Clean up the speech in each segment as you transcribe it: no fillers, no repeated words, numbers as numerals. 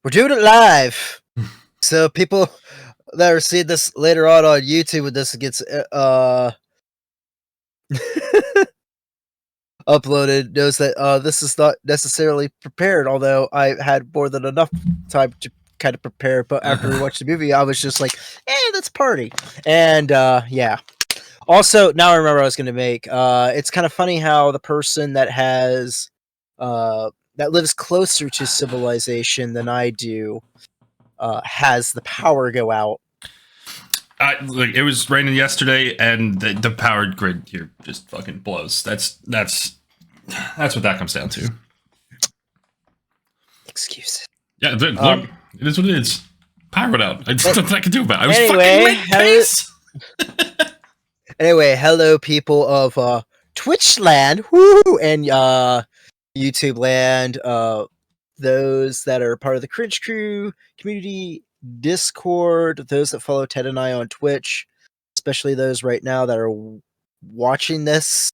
We're doing it live. So people that are seeing this later on YouTube when this gets uploaded knows that this is not necessarily prepared, although I had more than enough time to kind of prepare. But after we watched the movie, I was just like, hey, let's party. And yeah. Also, now I remember what I was going to make. It's kind of funny how the person that has that lives closer to civilization than I do has the power go out. Look, it was raining yesterday, and the power grid here just fucking blows. That's what that comes down to. Excuses. Yeah, look, it is what it is. Power out. There's nothing I can do about it. I was anyway, fucking pace. Anyway, hello people of Twitch land, woo, and YouTube land. Those that are part of the Cringe Crew community Discord, those that follow Ted and I on Twitch, especially those right now that are watching this.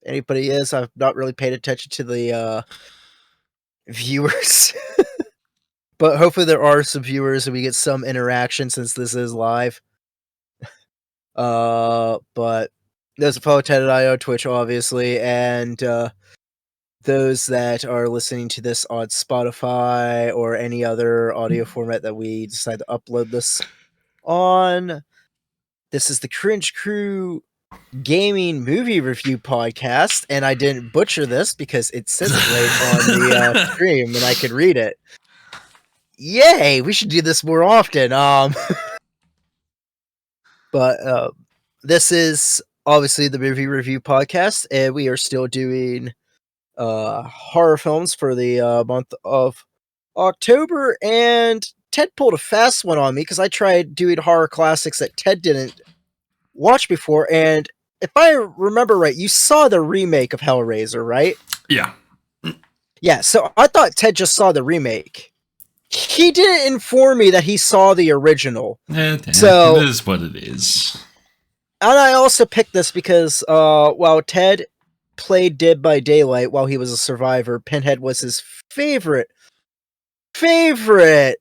Anybody is? I've not really paid attention to the viewers. But hopefully there are some viewers and we get some interaction since this is live. But those that follow Ted and I on Twitch, obviously, and those that are listening to this on Spotify or any other audio format that we decide to upload this on. This is the Cringe Crew Gaming Movie Review Podcast, and I didn't butcher this because it says it right on the stream, and I could read it. Yay! We should do this more often. But this is obviously the movie review podcast, and we are still doing horror films for the month of October. And Ted pulled a fast one on me because I tried doing horror classics that Ted didn't watch before. And if I remember right, you saw the remake of Hellraiser, right? Yeah. Yeah, so I thought Ted just saw the remake. He didn't inform me that he saw the original. So it is what it is. And I also picked this because while Ted played Dead by Daylight while he was a survivor, Pinhead was his favorite killer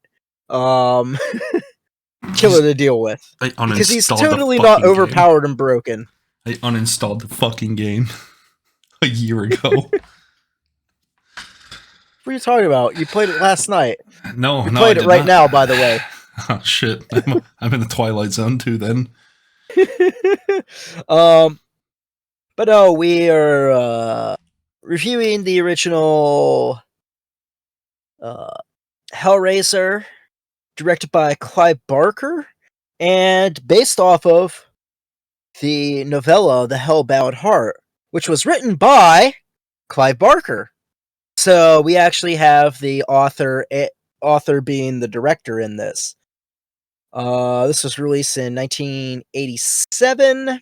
to deal with. Because he's totally not overpowered and broken. I uninstalled the fucking game a year ago. What are you talking about? You played it last night. No, you played it right now, by the way. Oh shit! I'm in the Twilight Zone too. Then. But no, we are reviewing the original Hellraiser, directed by Clive Barker, and based off of the novella The Hellbound Heart, which was written by Clive Barker. So we actually have the author being the director in this. This was released in 1987.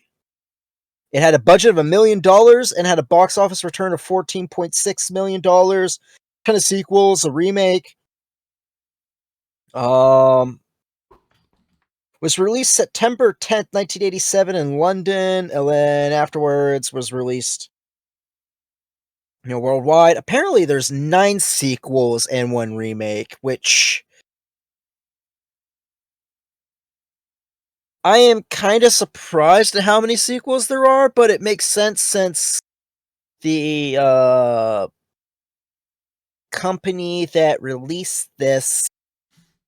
It had a budget of $1 million and had a box office return of $14.6 million. Ton of sequels, a remake. Was released September 10th, 1987 in London, and then afterwards was released worldwide. Apparently there's 9 sequels and 1 remake, which I am kind of surprised at how many sequels there are, but it makes sense since the company that released this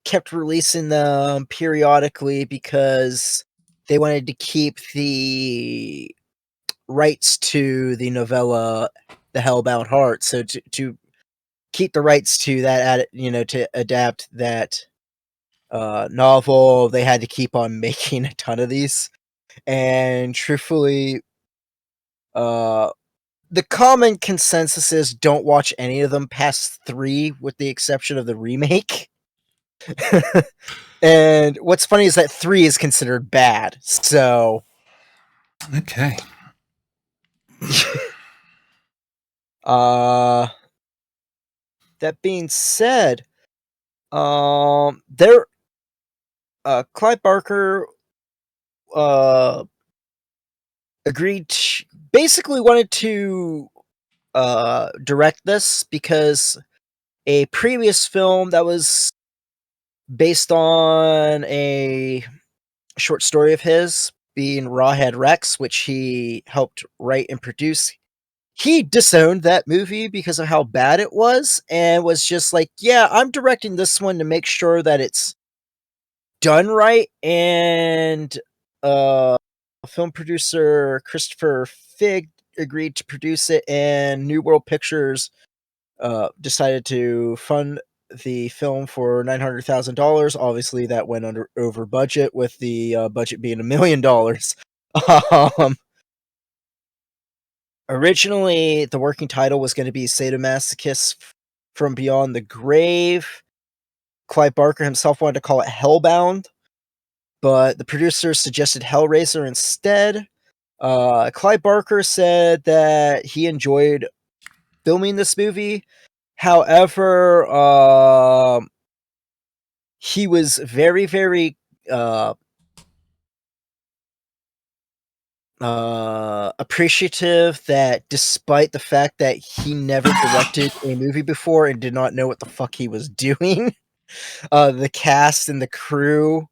kept releasing them periodically because they wanted to keep the rights to the novella The Hellbound Heart. So to keep the rights to that, to adapt that novel, they had to keep on making a ton of these. And truthfully, the common consensus is don't watch any of them past 3, with the exception of the remake. And what's funny is that 3 is considered bad. So okay. That being said, Clive Barker basically wanted to direct this because a previous film that was based on a short story of his, being Rawhead Rex, which he helped write and produce. He disowned that movie because of how bad it was, and was just like, yeah, I'm directing this one to make sure that it's done right. And film producer Christopher Figg agreed to produce it, and New World Pictures decided to fund the film for $900,000. Obviously, that went over budget, with the budget being $1 million. um, Originally, the working title was going to be Sadomasochist from Beyond the Grave. Clive Barker himself wanted to call it Hellbound, but the producers suggested Hellraiser instead. Clive Barker said that he enjoyed filming this movie. However, he was very, very appreciative that despite the fact that he never directed a movie before and did not know what the fuck he was doing, the cast and the crew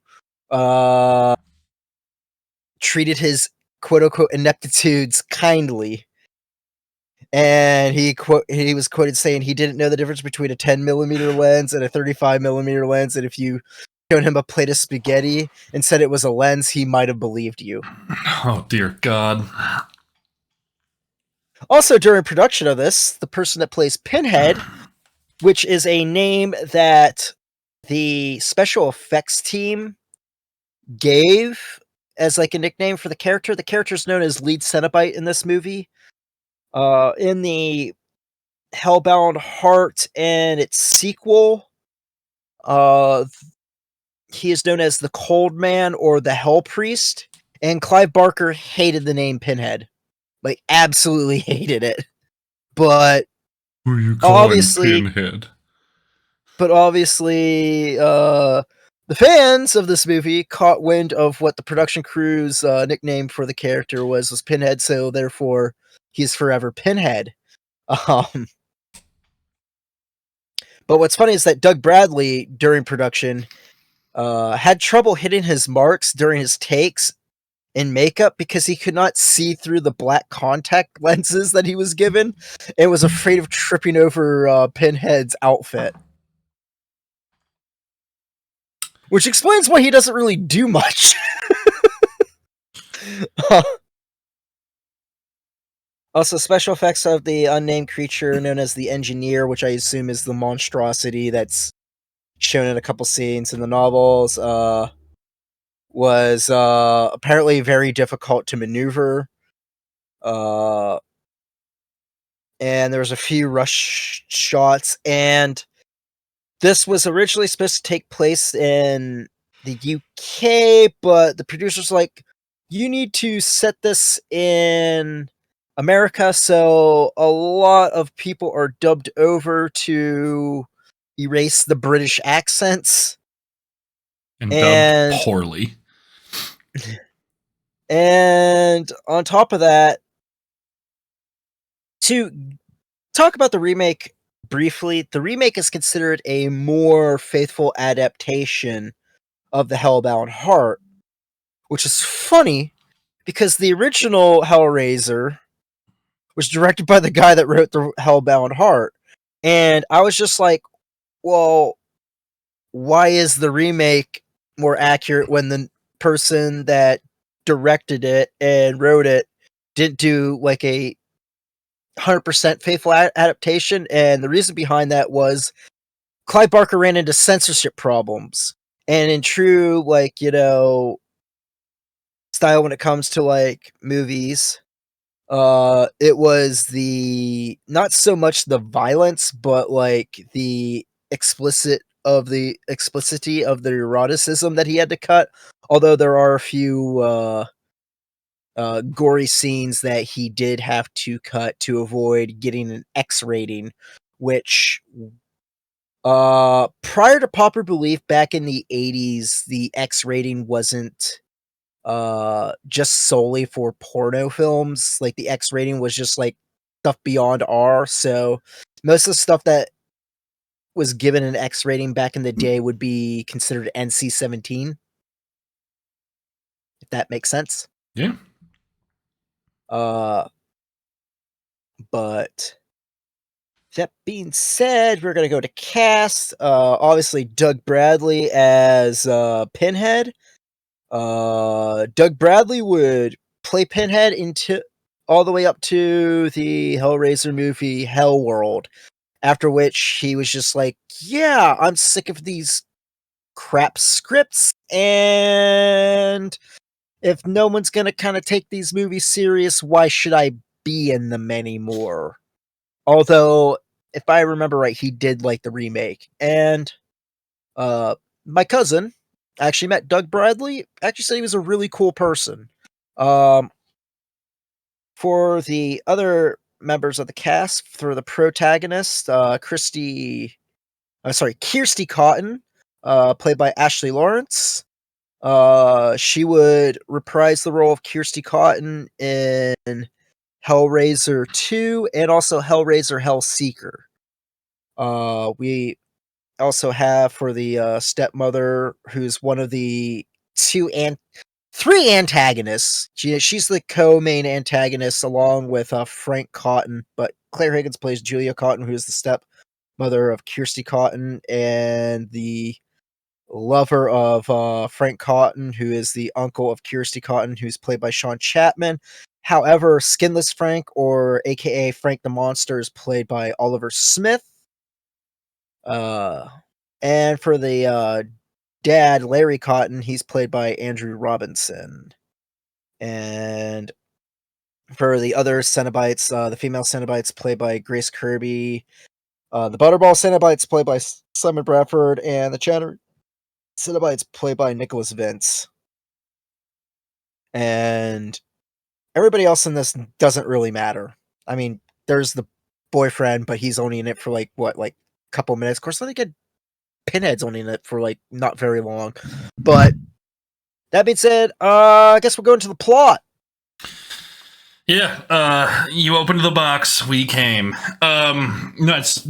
treated his quote-unquote ineptitudes kindly. And he was quoted saying he didn't know the difference between a 10mm lens and a 35mm lens, and if you showed him a plate of spaghetti and said it was a lens, he might have believed you. Oh, dear God. Also, during production of this, the person that plays Pinhead, which is a name that the special effects team gave as like a nickname for the character. The character is known as Lead Cenobite in this movie. In the Hellbound Heart and its sequel, he is known as the Cold Man or the Hell Priest, and Clive Barker hated the name Pinhead. Like, absolutely hated it. But Who are you calling obviously, Pinhead? The fans of this movie caught wind of what the production crew's nickname for the character was Pinhead, so therefore he's forever Pinhead. Um, but what's funny is that Doug Bradley, during production, had trouble hitting his marks during his takes in makeup because he could not see through the black contact lenses that he was given, and was afraid of tripping over Pinhead's outfit. Which explains why he doesn't really do much. Also, special effects of the unnamed creature known as the Engineer, which I assume is the monstrosity that's shown in a couple scenes in the novels, was apparently very difficult to maneuver. And there was a few rush shots, and this was originally supposed to take place in the UK, but the producers were like, you need to set this in America, so a lot of people are dubbed over to erase the British accents. And And dubbed poorly. And on top of that, to talk about the remake briefly, the remake is considered a more faithful adaptation of the Hellbound Heart, which is funny because the original Hellraiser was directed by the guy that wrote the Hellbound Heart. And I was just like, well, why is the remake more accurate when the person that directed it and wrote it didn't do like a 100% faithful adaptation? And the reason behind that was Clive Barker ran into censorship problems. And in true, like, style when it comes to like movies, it was the not so much the violence, but like the explicitity of the eroticism that he had to cut. Although there are a few gory scenes that he did have to cut to avoid getting an X rating, which prior to popular belief back in the 80s, the X rating wasn't just solely for porno films. Like, the X rating was just like stuff beyond R. So most of the stuff that was given an X rating back in the day would be considered NC-17. If that makes sense. Yeah. But that being said, we're gonna go to cast. Obviously Doug Bradley as Pinhead. Doug Bradley would play Pinhead into all the way up to the Hellraiser movie Hellworld. After which he was just like, yeah, I'm sick of these crap scripts, and if no one's gonna kind of take these movies serious, why should I be in them anymore? Although, if I remember right, he did like the remake. And my cousin actually met Doug Bradley. Actually said he was a really cool person. For the other members of the cast, for the protagonist, Kirsty Cotton, played by Ashley Lawrence. She would reprise the role of Kirsty Cotton in Hellraiser 2 and also Hellraiser Hellseeker. We also have for the stepmother, who's one of the three antagonists. She's the co-main antagonist along with Frank Cotton, but Claire Higgins plays Julia Cotton, who's the stepmother of Kirsty Cotton, and the lover of Frank Cotton, who is the uncle of Kirsty Cotton, who's played by Sean Chapman. However, Skinless Frank, or aka Frank the Monster, is played by Oliver Smith. And for the dad, Larry Cotton, he's played by Andrew Robinson. And for the other Cenobites, the female Cenobites played by Grace Kirby. The Butterball Cenobites played by Simon Bradford, and the Chatter Cenobites played by Nicholas Vince. And everybody else in this doesn't really matter. I mean, there's the boyfriend, but he's only in it for like a couple minutes. Of course, I think Pinhead's only in it for like not very long. But that being said, I guess we'll go into the plot. Yeah, you opened the box, we came. There's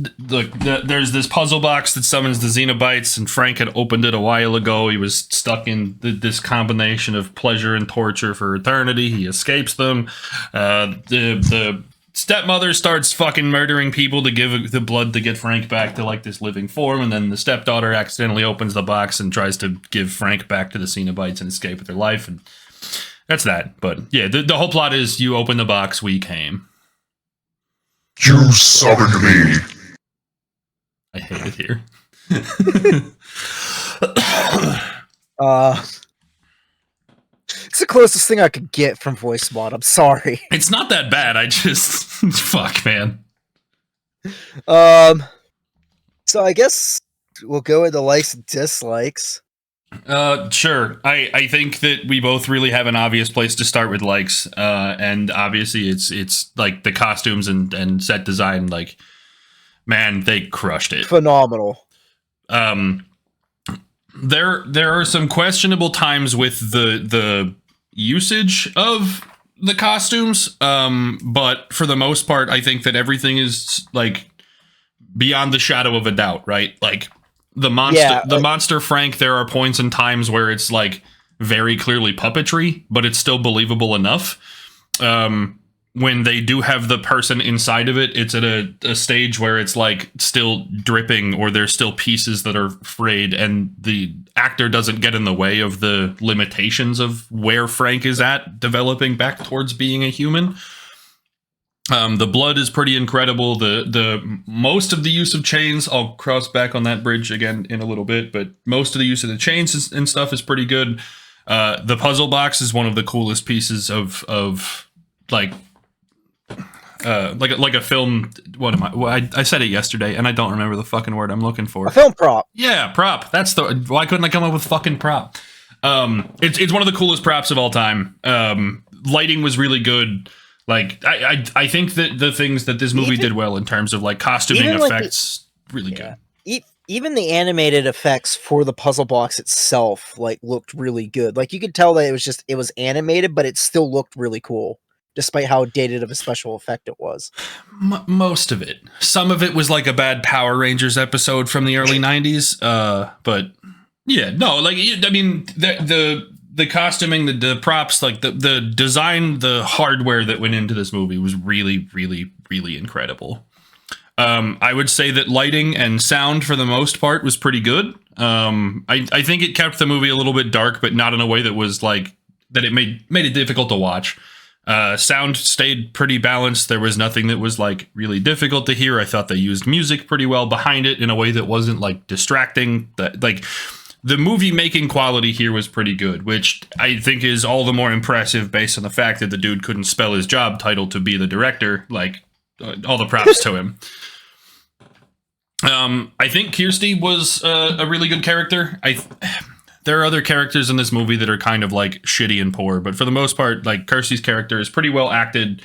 this puzzle box that summons the Xenobites, and Frank had opened it a while ago. He was stuck in this combination of pleasure and torture for eternity. He escapes them. The stepmother starts fucking murdering people to give the blood to get Frank back to like this living form, and then the stepdaughter accidentally opens the box and tries to give Frank back to the Cenobites and escape with their life, and that's that. But yeah, the whole plot is you open the box, we came. You summoned me. I hate it here. It's the closest thing I could get from voice mod. I'm sorry. It's not that bad. I just fuck, man. So I guess we'll go into likes and dislikes. Sure. I think that we both really have an obvious place to start with likes. And obviously it's like the costumes and set design, like, man, they crushed it. Phenomenal. There are some questionable times with the usage of the costumes. But for the most part, I think that everything is like beyond the shadow of a doubt, right? Like the monster Frank, there are points and times where it's like very clearly puppetry, but it's still believable enough. When they do have the person inside of it, it's at a stage where it's like still dripping, or there's still pieces that are frayed, and the actor doesn't get in the way of the limitations of where Frank is at developing back towards being a human. The blood is pretty incredible. The most of the use of chains, I'll cross back on that bridge again in a little bit, but most of the use of the chains and stuff is pretty good. The puzzle box is one of the coolest pieces of like a film. What am I? Well, I said it yesterday, and I don't remember the fucking word I'm looking for. A film prop. Yeah, prop. That's the. Why couldn't I come up with fucking prop? It's one of the coolest props of all time. Lighting was really good. Like I think that the things that this movie did well in terms of like costuming effects, really good. Even the animated effects for the puzzle box itself, like, looked really good. Like, you could tell that it was animated, but it still looked really cool. despite how dated of a special effect it was. Most of it. Some of it was like a bad Power Rangers episode from the early 90s. But yeah, no, like, I mean, the costuming, the props, like the design, the hardware that went into this movie was really, really, really incredible. I would say that lighting and sound for the most part was pretty good. I think it kept the movie a little bit dark, but not in a way that was like that it made it difficult to watch. Sound stayed pretty balanced. There was nothing that was like really difficult to hear. I thought they used music pretty well behind it in a way that wasn't like distracting. That like the movie making quality here was pretty good, which I think is all the more impressive based on the fact that the dude couldn't spell his job title to be the director. Like all the props to him. I think Kirsty was a really good character. There are other characters in this movie that are kind of like shitty and poor, but for the most part, like Kirsty's character is pretty well acted,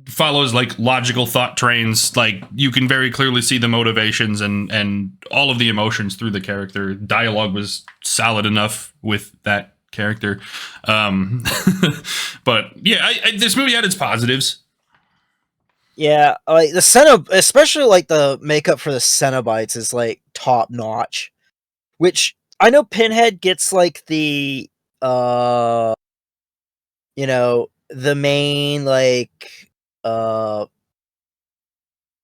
follows like logical thought trains. Like you can very clearly see the motivations and all of the emotions through the character. Dialogue was solid enough with that character. But yeah, this movie had its positives. Yeah, like especially like the makeup for the Cenobites is like top notch. Which I know Pinhead gets like the the main like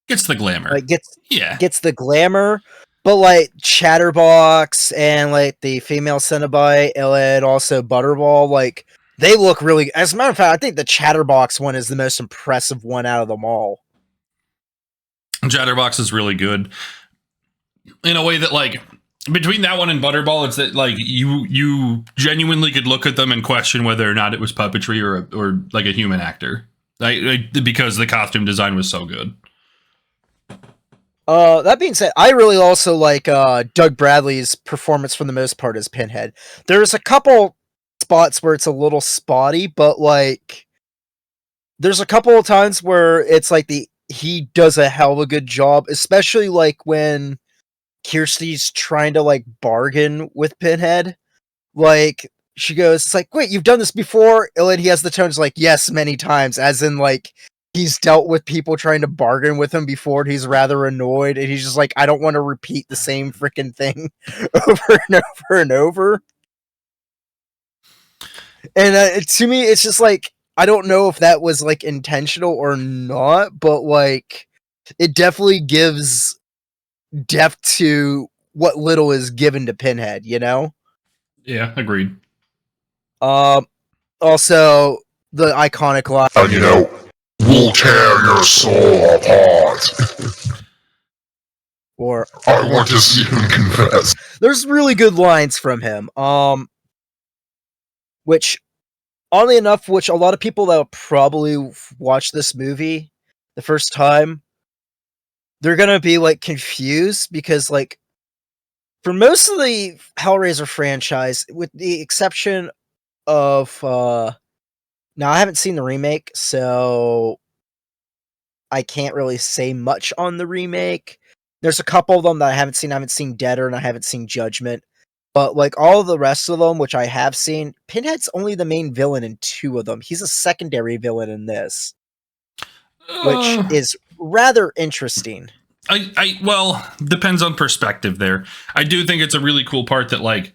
Gets the glamour. Like gets the glamour, but like Chatterbox and like the female Cenobite and also Butterball, like they look really. As a matter of fact, I think the Chatterbox one is the most impressive one out of them all. Chatterbox is really good in a way that, like, between that one and Butterball, it's that like you genuinely could look at them and question whether or not it was puppetry or like a human actor, because the costume design was so good. That being said, I really also like Doug Bradley's performance for the most part as Pinhead. There's a couple spots where it's a little spotty, but like there's a couple of times where it's like he does a hell of a good job, especially like when Kirsty's trying to like bargain with Pinhead. Like she goes, it's like, wait, you've done this before? And he has the tones like, yes, many times, as in like he's dealt with people trying to bargain with him before, and he's rather annoyed, and he's just like, I don't want to repeat the same freaking thing over and over and over. And to me, it's just like, I don't know if that was like intentional or not, but like it definitely gives depth to what little is given to Pinhead, you know? Yeah, agreed. Also the iconic line, And we'll tear your soul apart. or I want to see him confess. There's really good lines from him. Which, oddly enough, which a lot of people that will probably watch this movie the first time, they're gonna be like confused because like for most of the Hellraiser franchise, with the exception of now I haven't seen the remake, so I can't really say much on the remake. There's a couple of them that I haven't seen. I haven't seen Deader and I haven't seen Judgment. But like all of the rest of them, which I have seen, Pinhead's only the main villain in 2 of them. He's a secondary villain in this, which is rather interesting. Well, depends on perspective there. I do think it's a really cool part that like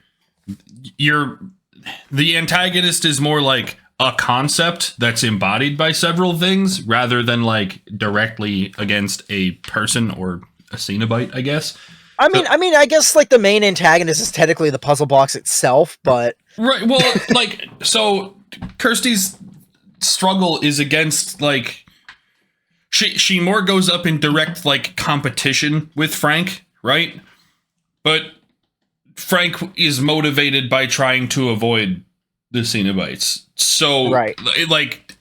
the antagonist is more like a concept that's embodied by several things rather than like directly against a person or a Cenobite, I guess. I mean, I guess like the main antagonist is technically the puzzle box itself, but right. Well, like so, Kirsty's struggle is against like she more goes up in direct like competition with Frank, right? But Frank is motivated by trying to avoid the Cenobites. So, right. Like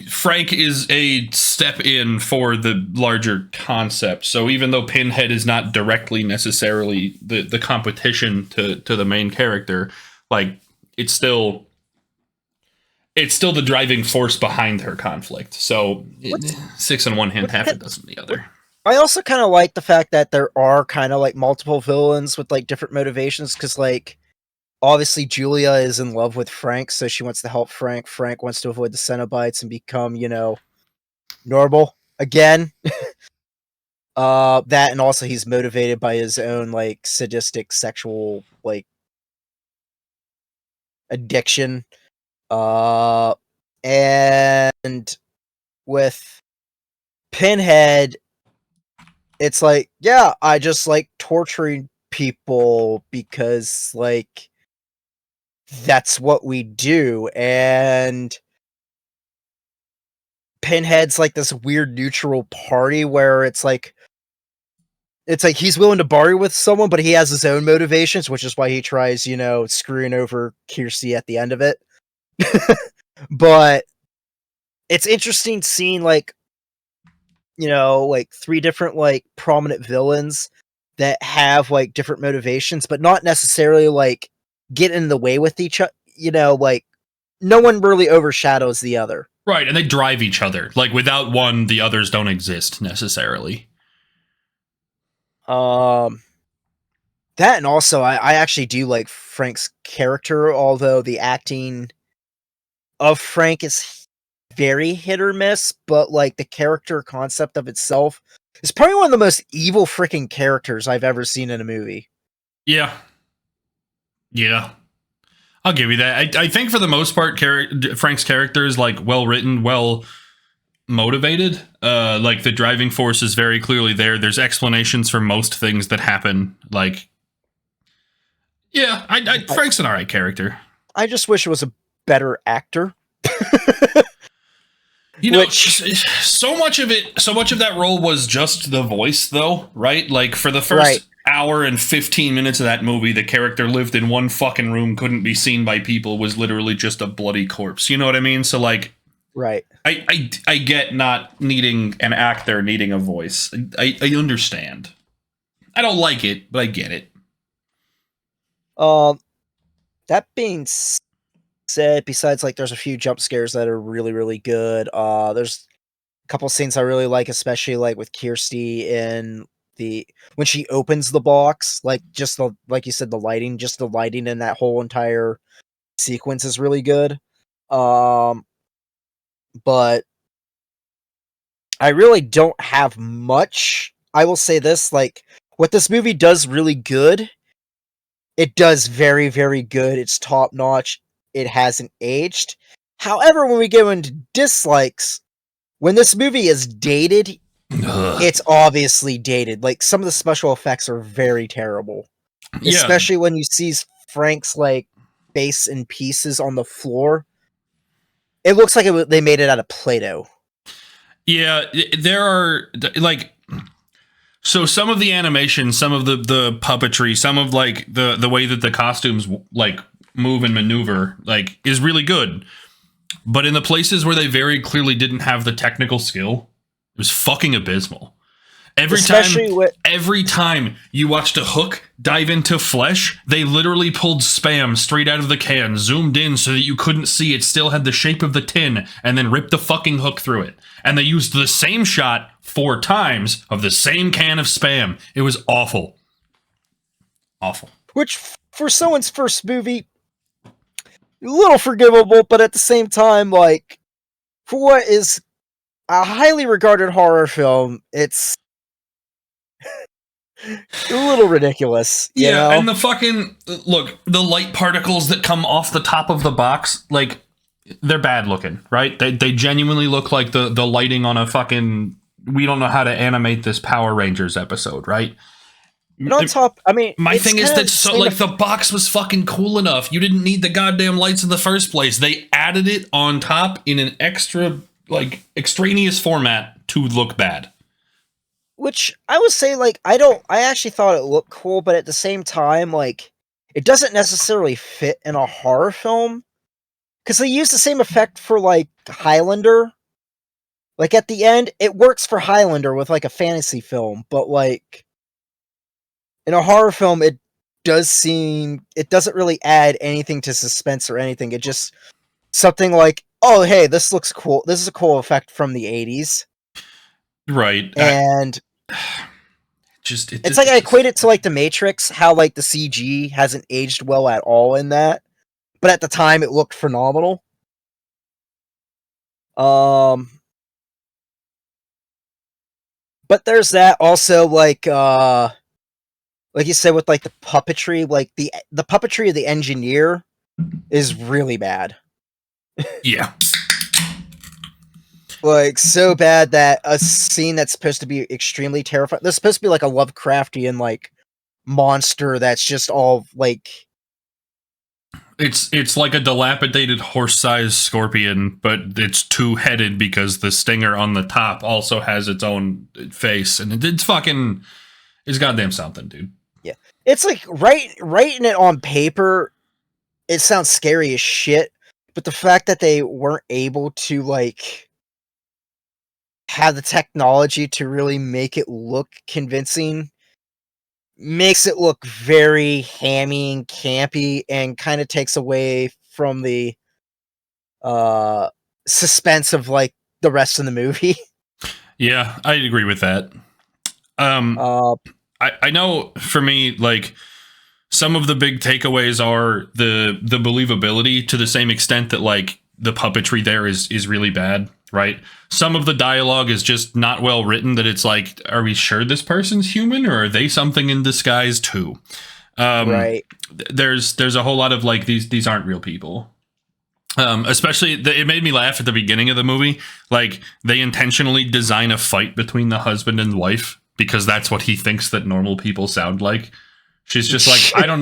Frank is a step in for the larger concept. So even though Pinhead is not directly necessarily the competition to the main character, like it's still the driving force behind her conflict. So 6 in one hand, half a dozen in the other. I also kind of like the fact that there are kind of like multiple villains with like different motivations, because like obviously Julia is in love with Frank, so she wants to help Frank. Frank wants to avoid the Cenobites and become, normal again. That, and also he's motivated by his own like sadistic sexual like addiction. And with Pinhead, it's like, yeah, I just like torturing people because like that's what we do. And Pinhead's like this weird neutral party where it's like he's willing to bargain with someone, but he has his own motivations, which is why he tries, screwing over Kirsty at the end of it. But it's interesting seeing like, like three different like prominent villains that have like different motivations, but not necessarily like get in the way with each other. Like no one really overshadows the other. Right, and they drive each other. Like without one, the others don't exist necessarily. That, and also I actually do like Frank's character, although the acting of Frank is very hit or miss, but like the character concept of itself is probably one of the most evil freaking characters I've ever seen in a movie. Yeah. I'll give you that. I think for the most part, Frank's character is like well written, well motivated. Like the driving force is very clearly there. There's explanations for most things that happen. Like, yeah, Frank's an alright character. I just wish it was a better actor. So much of that role was just the voice, though, right? Like for the first hour and 15 minutes of that movie, the character lived in one fucking room, couldn't be seen by people, was literally just a bloody corpse. You know what I mean? So like, right. I get not needing an actor, needing a voice. I understand. I don't like it, but I get it. That being said, besides like there's a few jump scares that are really, really good. There's a couple scenes I really like, especially like with Kirsty in when she opens the box, like just like you said, the lighting in that whole entire sequence is really good. But I really don't have much. I will say this, like what this movie does really good, it does very, very good. It's top notch. It hasn't aged. However, when we go into dislikes, when this movie is dated, it's obviously dated. Like some of the special effects are very terrible. Yeah. Especially when you see Frank's like face in pieces on the floor. It looks like they made it out of Play-Doh. Yeah, there are like, so some of the animation, some of the puppetry, some of like the way that the costumes like move and maneuver like is really good. But in the places where they very clearly didn't have the technical skill, it was fucking abysmal. Every time you watched a hook dive into flesh, they literally pulled Spam straight out of the can, zoomed in so that you couldn't see it still had the shape of the tin, and then ripped the fucking hook through it. And they used the same shot 4 times of the same can of Spam. It was awful. Awful. Which, for someone's first movie, a little forgivable, but at the same time, like, for what is a highly regarded horror film, it's a little ridiculous. You know? And the fucking look, the light particles that come off the top of the box, like they're bad looking, right? They genuinely look like the lighting on a fucking we don't know how to animate this Power Rangers episode, right? And on top, I mean, my thing is that so like the box was fucking cool enough. You didn't need the goddamn lights in the first place. They added it on top in an extra like extraneous format to look bad. Which I would say, like, I actually thought it looked cool, but at the same time, like, it doesn't necessarily fit in a horror film. Because they use the same effect for, like, Highlander. Like, at the end, it works for Highlander with, like, a fantasy film, but, like, in a horror film, it doesn't really add anything to suspense or anything. It just, something like, oh, hey, this looks cool. This is a cool effect from the 80s. Right. And It's like I equate it to like the Matrix, how like the CG hasn't aged well at all in that, but at the time it looked phenomenal. But there's that also, like you said, with like the puppetry, like the puppetry of the engineer is really bad. Yeah. Like, so bad that a scene that's supposed to be extremely terrifying, there's supposed to be like a Lovecraftian like monster that's just all like, It's like a dilapidated horse-sized scorpion, but it's two-headed because the stinger on the top also has its own face, and it's goddamn something, dude. yeah, it's like writing it on paper, it sounds scary as shit, but the fact that they weren't able to like have the technology to really make it look convincing makes it look very hammy and campy, and kind of takes away from the suspense of like the rest of the movie. Yeah, I agree with that. I know for me, like, some of the big takeaways are the believability, to the same extent that like the puppetry there is really bad, right? Some of the dialogue is just not well written, that it's like, are we sure this person's human, or are they something in disguise too? Right. There's a whole lot of like, these aren't real people. Especially, it made me laugh at the beginning of the movie. Like, they intentionally design a fight between the husband and wife because that's what he thinks that normal people sound like. She's just like, I don't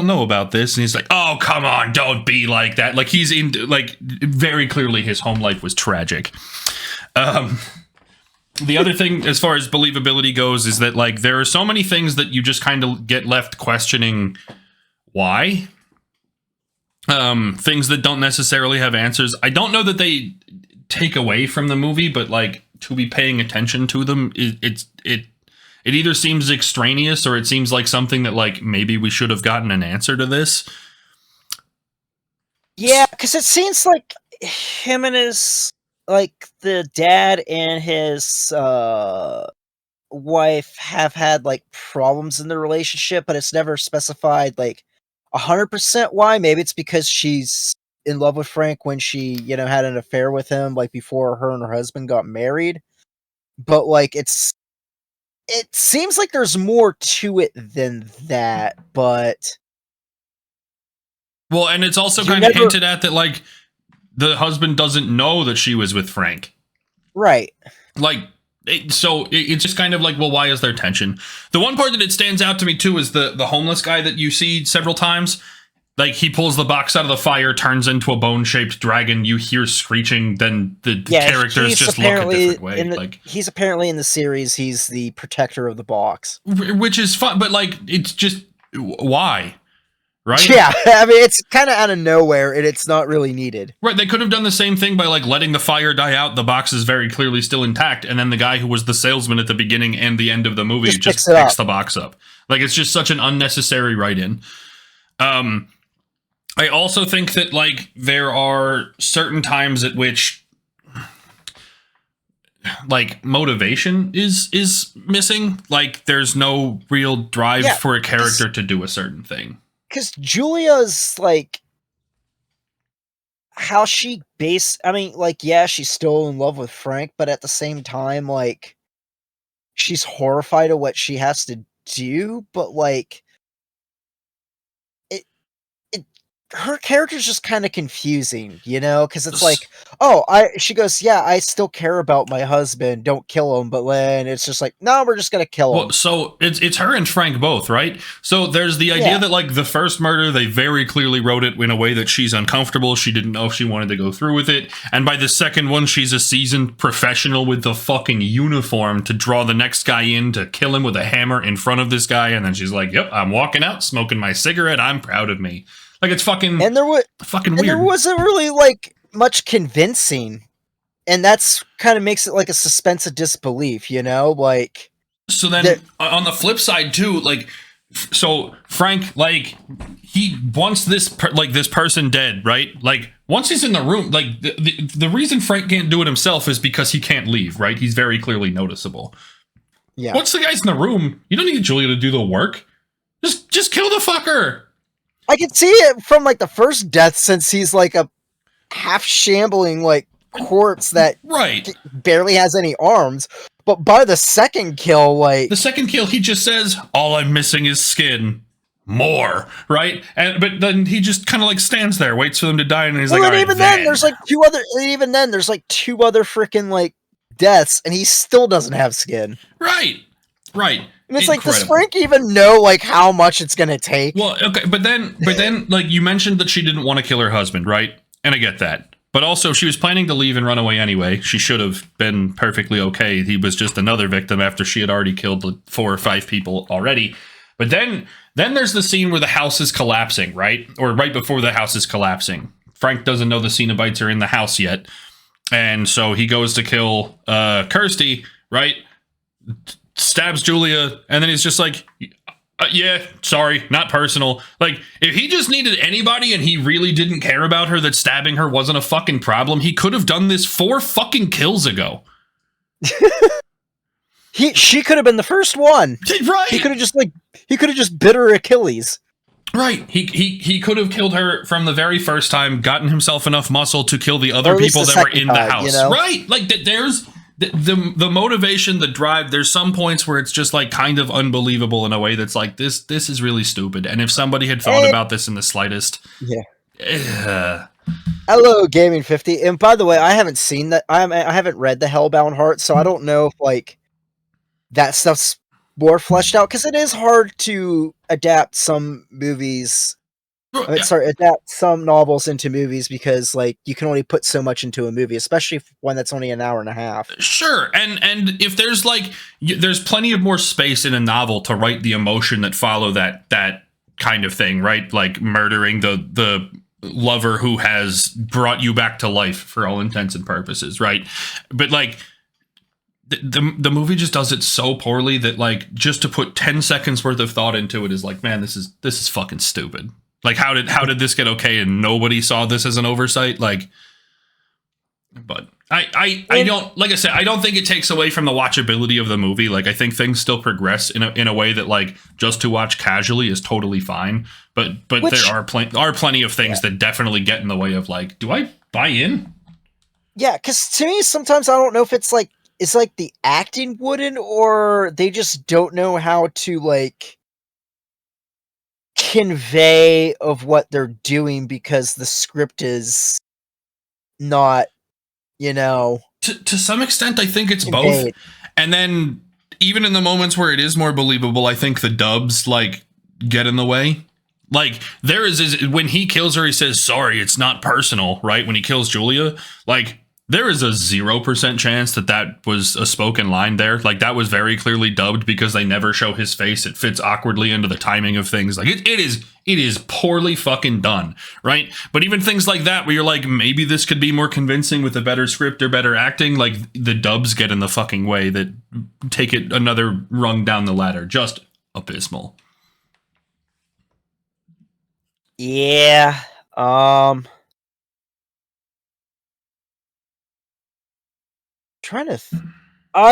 know about this. And he's like, oh, come on, don't be like that. Like, he's in, like, very clearly his home life was tragic. The other thing, as far as believability goes, is that, like, there are so many things that you just kind of get left questioning why. Things that don't necessarily have answers. I don't know that they take away from the movie, but, like, to be paying attention to them, it either seems extraneous, or it seems like something that, like, maybe we should have gotten an answer to this. Yeah, because it seems like him and his, like, the dad and his wife have had, like, problems in the relationship, but it's never specified, like, 100% why. Maybe it's because she's in love with Frank when she, had an affair with him, like, before her and her husband got married. But, like, it seems like there's more to it than that, but... Well, and it's also kind of hinted at that, like, the husband doesn't know that she was with Frank. Right. Like, it's just kind of like, well, why is there tension? The one part that it stands out to me, too, is the homeless guy that you see several times. Like, he pulls the box out of the fire, turns into a bone-shaped dragon, you hear screeching, then the characters just look a different way. He's apparently in the series, he's the protector of the box. Which is fun, but, like, it's just, why? Right? Yeah, I mean, it's kind of out of nowhere, and it's not really needed. Right, they could have done the same thing by, like, letting the fire die out, the box is very clearly still intact, and then the guy who was the salesman at the beginning and the end of the movie just picks the box up. Like, it's just such an unnecessary write-in. I also think that, like, there are certain times at which, like, motivation is missing. Like, there's no real drive for a character to do a certain thing. Because Julia's, like, how she I mean, like, yeah, she's still in love with Frank, but at the same time, like, she's horrified at what she has to do, but, like, her character's just kind of confusing, because it's like, she goes, yeah, I still care about my husband, don't kill him, but then it's just like, no, we're just gonna kill him. Well, so it's her and Frank both, right? So there's the idea that, like, the first murder, they very clearly wrote it in a way that she's uncomfortable, she didn't know if she wanted to go through with it, and by the second one, she's a seasoned professional with the fucking uniform to draw the next guy in to kill him with a hammer in front of this guy, and then she's like, yep, I'm walking out, smoking my cigarette, I'm proud of me. Like, it's fucking weird. There wasn't really, like, much convincing. And that's kind of makes it like a suspense of disbelief, like... So then, on the flip side, too, like, so Frank, like, he wants this person dead, right? Like, once he's in the room, like, the reason Frank can't do it himself is because he can't leave, right? He's very clearly noticeable. Yeah. Once the guy's in the room, you don't need Julia to do the work. Just kill the fucker. I can see it from like the first death, since he's like a half shambling like corpse that Right. barely has any arms. But by the second kill, like The second kill, he just says, "All I'm missing is skin." More, right? But then he just kind of like stands there, waits for them to die, and he's like, and "All right, even then, there's like two other freaking like deaths, and he still doesn't have skin. right." And it's like, does Frank even know like how much it's gonna take? Well, okay, but then, like you mentioned that she didn't want to kill her husband, right? And I get that. But also, she was planning to leave and run away anyway. She should have been perfectly okay. He was just another victim after she had already killed 4 or 5 people already. But then there's the scene where the house is collapsing, right? Or right before the house is collapsing. Frank doesn't know the Cenobites are in the house yet. And so he goes to kill Kirsty, right? Stabs Julia, and then he's just like, yeah, sorry, not personal. Like, if he just needed anybody and he really didn't care about her, that stabbing her wasn't a fucking problem, he could have done this 4 fucking kills ago. She could have been the first one. Right. He could have just bit her Achilles. Right. He could have killed her from the very first time, gotten himself enough muscle to kill the other people that were in the house. You know? Right. Like, there's the motivation, the drive. There's some points where it's just like kind of unbelievable in a way that's like, this is really stupid. And if somebody had thought about this in the slightest. Yeah. Hello, Gaming 50. And by the way, I haven't seen that. I haven't read the Hellbound Heart, so I don't know if like that stuff's more fleshed out, because it is hard to adapt some movies. Adapt some novels into movies, because like you can only put so much into a movie, especially one that's only an hour and a half. Sure, and if there's like there's plenty of more space in a novel to write the emotion that follow that kind of thing, right? Like murdering the lover who has brought you back to life for all intents and purposes, right? But like the movie just does it so poorly that like just to put 10 seconds worth of thought into it is like, man, this is fucking stupid. Like, how did this get okay and nobody saw this as an oversight? Like, but I don't, like I said, I don't think it takes away from the watchability of the movie. Like, I think things still progress in a way that like just to watch casually is totally fine. But there are plenty of things that definitely get in the way of like, do I buy in? Yeah, because to me sometimes I don't know if it's like the acting wouldn't, or they just don't know how to like convey of what they're doing, because the script is not, to some extent I think it's both. And then even in the moments where it is more believable, I think the dubs like get in the way. Like, there is when he kills her, he says, "Sorry, it's not personal," right? When he kills Julia, like, there is a 0% chance that was a spoken line there. Like, that was very clearly dubbed because they never show his face. It fits awkwardly into the timing of things. Like, it is poorly fucking done, right? But even things like that, where you're like, maybe this could be more convincing with a better script or better acting, like, the dubs get in the fucking way that take it another rung down the ladder. Just abysmal. Yeah. I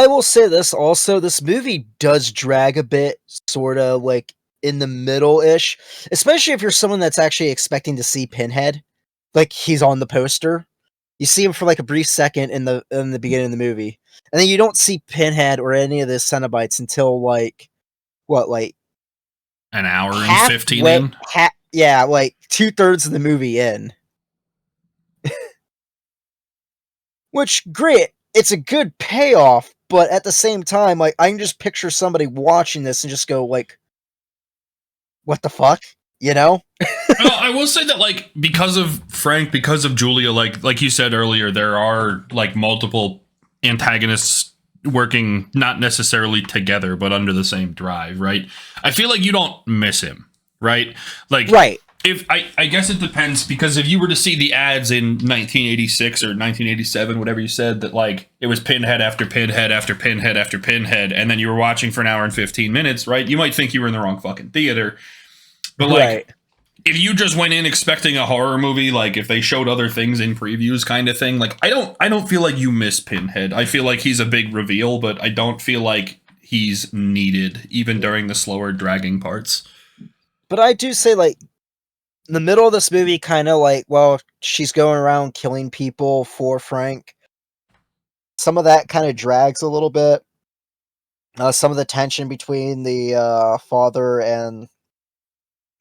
will say this also, this movie does drag a bit, sort of like in the middle-ish, especially if you're someone that's actually expecting to see Pinhead. Like, he's on the poster. You see him for like a brief second in the beginning of the movie, and then you don't see Pinhead or any of the Cenobites until like an hour and 15 in? Yeah, like 2/3 of the movie in. Which, great, it's a good payoff, but at the same time, like, I can just picture somebody watching this and just go, like, what the fuck? Well, I will say that, like, because of Frank, because of Julia, like you said earlier, there are, like, multiple antagonists working not necessarily together, but under the same drive, right? I feel like you don't miss him, right? Like, right. If I guess it depends, because if you were to see the ads in 1986 or 1987, whatever you said, that like it was Pinhead after Pinhead after Pinhead after Pinhead, and then you were watching for an hour and 15 minutes, right? You might think you were in the wrong fucking theater. But like, if you just went in expecting a horror movie, like if they showed other things in previews kind of thing, like I don't feel like you miss Pinhead. I feel like he's a big reveal, but I don't feel like he's needed, even during the slower dragging parts. But I do say, like, the middle of this movie kind of like, well, she's going around killing people for Frank. Some of that kind of drags a little bit. Some of the tension between the father and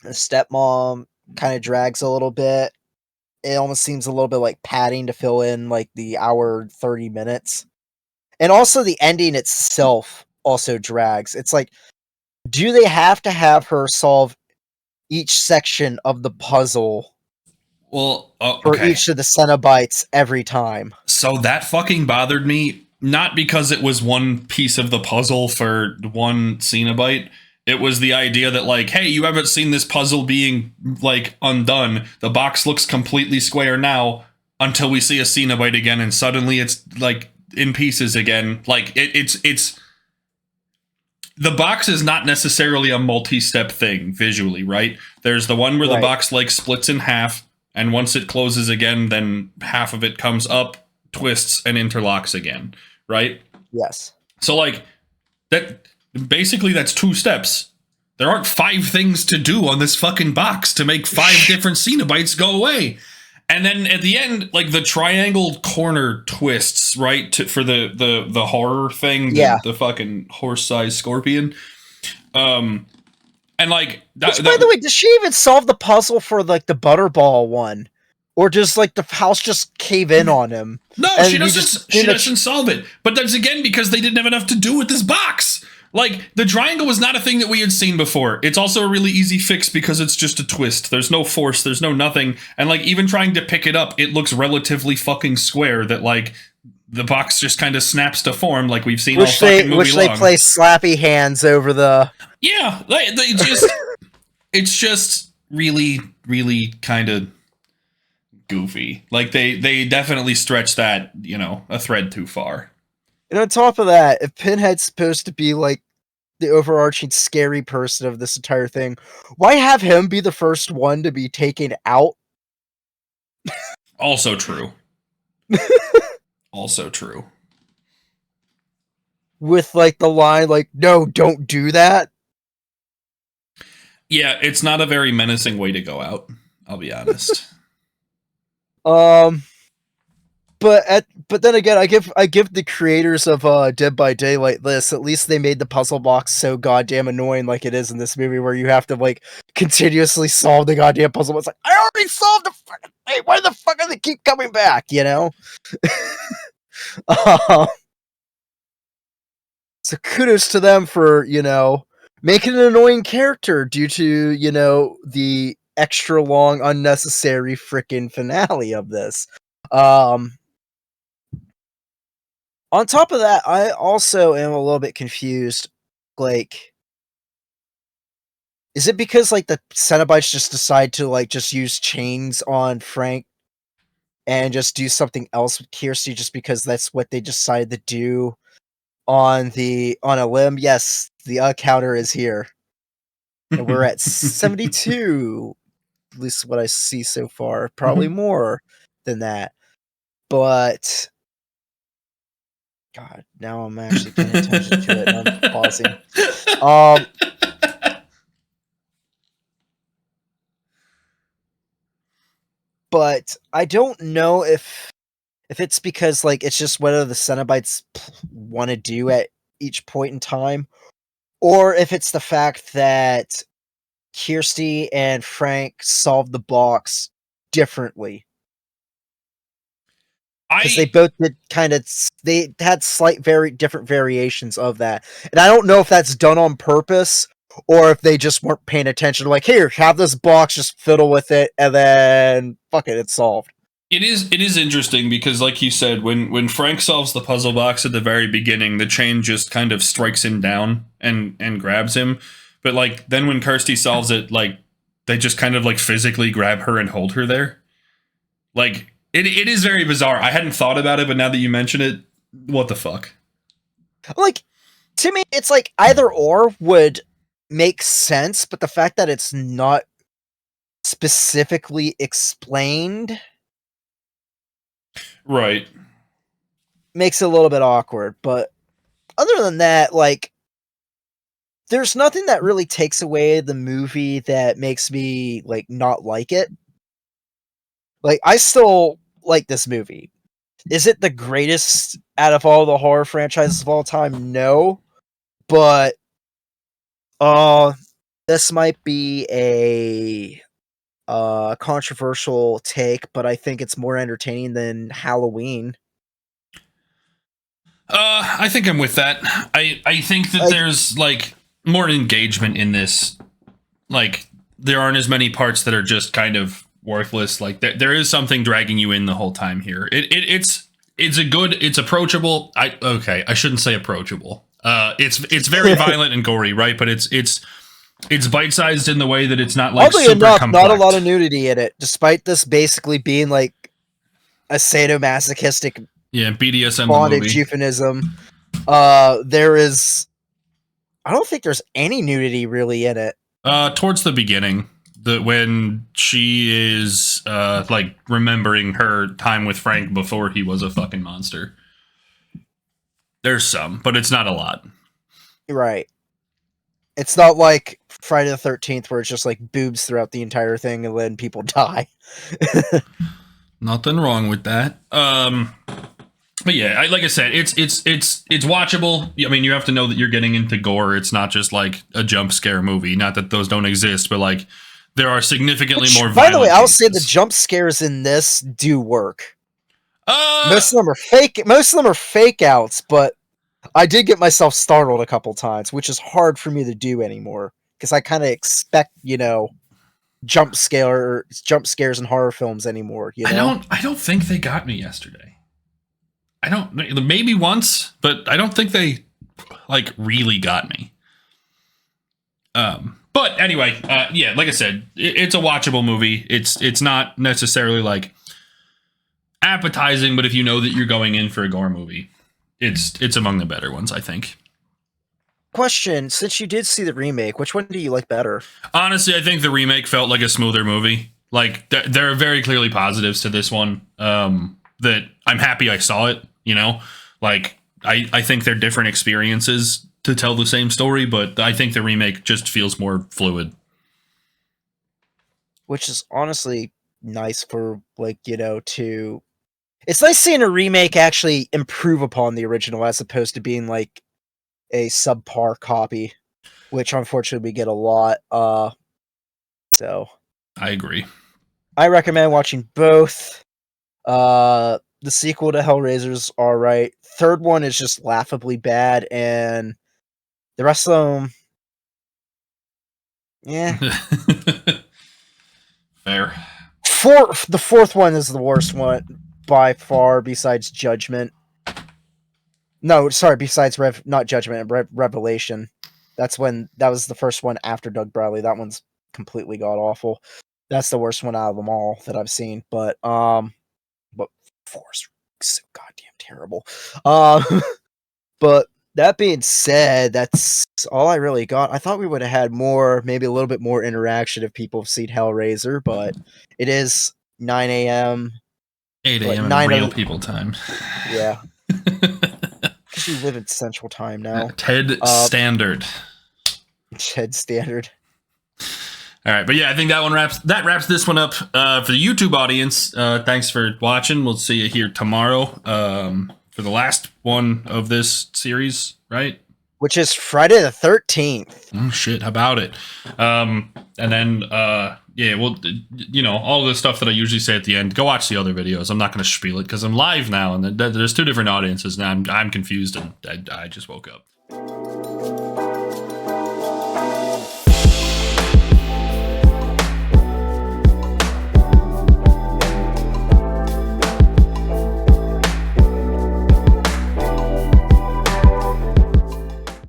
the stepmom kind of drags a little bit. It almost seems a little bit like padding to fill in like the hour 30 minutes. And also the ending itself also drags. It's like, do they have to have her solve each section of the puzzle Well, for okay. each of the Cenobites every time? So that fucking bothered me, not because it was one piece of the puzzle for one Cenobite. It was the idea that, like, hey, you haven't seen this puzzle being, like, undone. The box looks completely square now until we see a Cenobite again, and suddenly it's, like, in pieces again. Like, it's... The box is not necessarily a multi-step thing, visually, right? There's the one where the box, like, splits in half, and once it closes again, then half of it comes up, twists, and interlocks again, right? Yes. So, like, that basically that's 2 steps. There aren't 5 things to do on this fucking box to make 5 different Cenobites go away. And then at the end, like, the triangle corner twists, right, for the horror thing, the fucking horse-sized scorpion. And, like... Which, by the way, does she even solve the puzzle for, like, the Butterball one? Or does, like, the house just cave in on him? No, she doesn't solve it. But that's, again, because they didn't have enough to do with this box. Like, the triangle was not a thing that we had seen before. It's also a really easy fix because it's just a twist. There's no force, there's no nothing. And, like, even trying to pick it up, it looks relatively fucking square that, like, the box just kind of snaps to form like we've seen all fucking movie long. Which they play slappy hands over the... Yeah, they just... it's just really, really kind of goofy. Like, they definitely stretch that, you know, a thread too far. And on top of that, if Pinhead's supposed to be, like, the overarching scary person of this entire thing, why have him be the first one to be taken out? Also true. Also true. With, like, the line, like, no, don't do that. Yeah, it's not a very menacing way to go out, I'll be honest. But then again, I give the creators of Dead by Daylight this. At least they made the puzzle box so goddamn annoying, like it is in this movie, where you have to, like, continuously solve the goddamn puzzle. It's like, I already solved the fucking thing. Why the fuck do they keep coming back? You know. So kudos to them for, you know, making an annoying character due to, you know, the extra long, unnecessary freaking finale of this. On top of that, I also am a little bit confused. Like, is it because, like, the Cenobites just decide to, like, just use chains on Frank and just do something else with Kirsty just because that's what they decided to do on a limb? Yes, the counter is here. And we're at 72. At least what I see so far. Probably more than that. But God, now I'm actually paying attention to it and I'm pausing. But I don't know if it's because, like, it's just whatever the Cenobites want to do at each point in time, or if it's the fact that Kirsty and Frank solved the box differently. Because they both did they had slight different variations of that. And I don't know if that's done on purpose or if they just weren't paying attention. Like, here, have this box, just fiddle with it, and then fuck it, it's solved. It is interesting because, like you said, when Frank solves the puzzle box at the very beginning, the chain just kind of strikes him down and grabs him. But, like, then when Kirsty solves it, like, they just kind of, like, physically grab her and hold her there. Like, it is very bizarre. I hadn't thought about it, but now that you mention it, what the fuck? Like, to me, it's like either or would make sense, but the fact that it's not specifically explained, right, makes it a little bit awkward. But other than that, like, there's nothing that really takes away the movie that makes me like not like it. Like I still like this movie. Is it the greatest out of all the horror franchises of all time? No. But this might be a controversial take, but I think it's more entertaining than Halloween. I think I'm with that. I think that there's like more engagement in this. Like there aren't as many parts that are just kind of worthless. Like there is something dragging you in the whole time here. It's approachable. I shouldn't say approachable. It's very violent and gory, right? But it's bite-sized in the way that it's not like oddly super enough, complex. not a lot of nudity in it, despite this basically being like a sadomasochistic BDSM bondage movie. euphemism. There is, I don't think there's any nudity really in it. Towards the beginning, when she is like remembering her time with Frank before he was a fucking monster. There's some, but it's not a lot. Right. It's not like Friday the 13th where it's just like boobs throughout the entire thing and then people die. Nothing wrong with that. But yeah, like I said, it's watchable. I mean, you have to know that you're getting into gore. It's not just like a jump scare movie. Not that those don't exist, but like there are significantly more violent By the way, I'll say the cases. jump scares in this do work. Most of them are fake. Most of them are fake outs, but I did get myself startled a couple times, which is hard for me to do anymore because I kind of expect, jump scares in horror films anymore. I don't think they got me yesterday. Maybe once, but I don't think they like really got me. But anyway, yeah, like I said, it's a watchable movie. It's not necessarily like appetizing, but if you know that you're going in for a gore movie, it's among the better ones, I think. Question: since you did see the remake, which one do you like better? Honestly, I think the remake felt like a smoother movie. Like there are very clearly positives to this one. That I'm happy I saw it. Like I think they're different experiences to tell the same story, but I think the remake just feels more fluid. Which is honestly nice for to. It's nice seeing a remake actually improve upon the original as opposed to being like a subpar copy, which unfortunately we get a lot. So I agree. I recommend watching both. The sequel to Hellraiser's alright. Third one is just laughably bad, and the rest of them, yeah. Fair. The fourth one is the worst one by far, besides Judgment. No, sorry, besides not Judgment, Revelation. That was the first one after Doug Bradley. That one's completely god awful. That's the worst one out of them all that I've seen. But four's so goddamn terrible. But that being said, that's all I really got. I thought we would have had more, maybe a little bit more interaction if people have seen Hellraiser, but it is 9 a.m. 8 a.m. in real people time. Yeah. Because you live in Central Time now. Ted Standard. Ted Standard. All right, but yeah, I think that wraps this one up for the YouTube audience. Thanks for watching. We'll see you here tomorrow for the last one of this series, right? Which is Friday the 13th. Oh shit! How about it? And then yeah, well, all the stuff that I usually say at the end. Go watch the other videos. I'm not going to spiel it because I'm live now, and there's two different audiences now. I'm confused, and I just woke up.